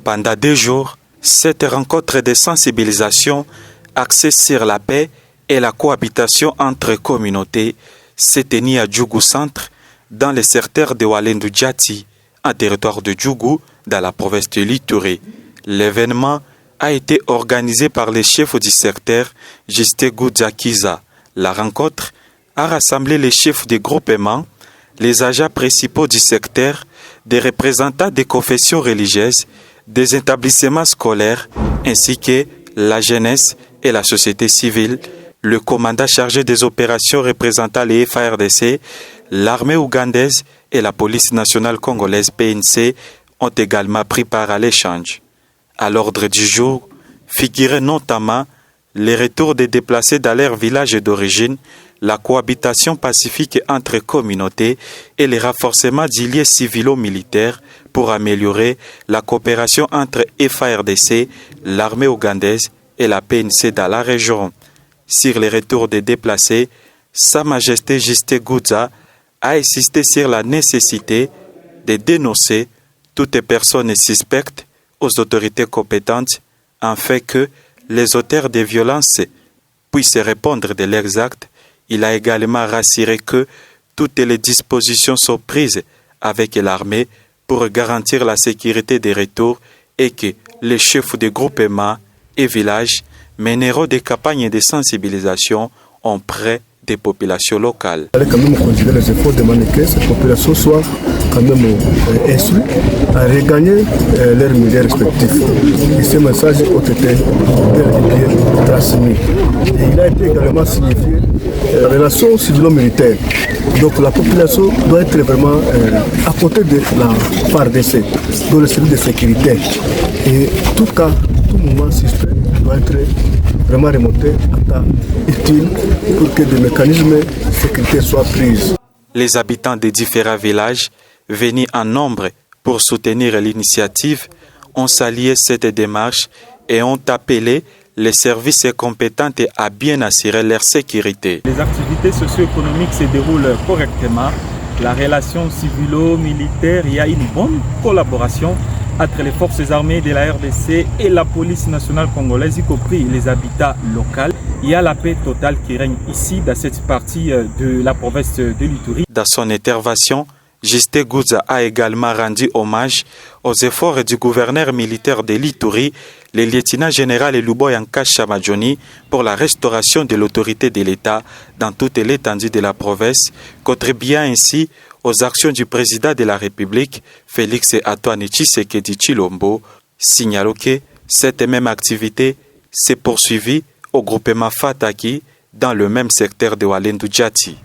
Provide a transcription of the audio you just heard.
Pendant 2 jours, cette rencontre de sensibilisation axée sur la paix et la cohabitation entre communautés s'est tenue à Djougou Centre, dans le secteur de Walendu Djati, un territoire de Djougou, dans la province de l'Ituri. L'événement a été organisé par les chefs du secteur Jisté Goudza Kiza. La rencontre a rassemblé les chefs des groupements, les agents principaux du secteur, des représentants des confessions religieuses, des établissements scolaires, ainsi que la jeunesse et la société civile. Le commandant chargé des opérations représentant les FARDC, l'armée ougandaise et la police nationale congolaise PNC ont également pris part à l'échange. À l'ordre du jour figuraient notamment les retours des déplacés dans leur village d'origine, la cohabitation pacifique entre communautés et les renforcements du lien civilo-militaire pour améliorer la coopération entre FARDC, l'armée ougandaise et la PNC dans la région. Sur les retours des déplacés, Sa Majesté Jisté Goudza a insisté sur la nécessité de dénoncer toute personne suspecte aux autorités compétentes afin que les auteurs des violences puissent répondre de leurs actes. Il a également rassuré que toutes les dispositions sont prises avec l'armée pour garantir la sécurité des retours et que les chefs de groupements et villages mèneront des campagnes de sensibilisation auprès des populations locales. Il fallait quand même continuer les efforts de manière que ces populations soient quand même instruites à regagner leurs milieux respectifs. Et ces messages ont été bien transmis. Et il a été également signifié la relation civilo-militaire. Donc la population doit être vraiment à côté de la FARDC, dans le service de sécurité. Et tout cas, tout moment suspect doit être vraiment remonté à temps utile pour que des mécanismes de sécurité soient pris. Les habitants des différents villages venus en nombre pour soutenir l'initiative ont salué cette démarche et ont appelé les services compétents à bien assurer leur sécurité. Les activités socio-économiques se déroulent correctement. La relation civilo-militaire, il y a une bonne collaboration entre les forces armées de la RDC et la police nationale congolaise, y compris les habitats locaux. Il y a la paix totale qui règne ici, dans cette partie de la province de l'Ituri. Dans son intervention, Jisté Goudza a également rendu hommage aux efforts du gouverneur militaire de l'Ituri, le lieutenant-général Luboyanka Chamadjoni, pour la restauration de l'autorité de l'État dans toute l'étendue de la province, contribuant ainsi aux actions du président de la République, Félix Antoine Tshisekedi Tshilombo. Signalons que cette même activité s'est poursuivie au groupement Fataki dans le même secteur de Walendu Djati.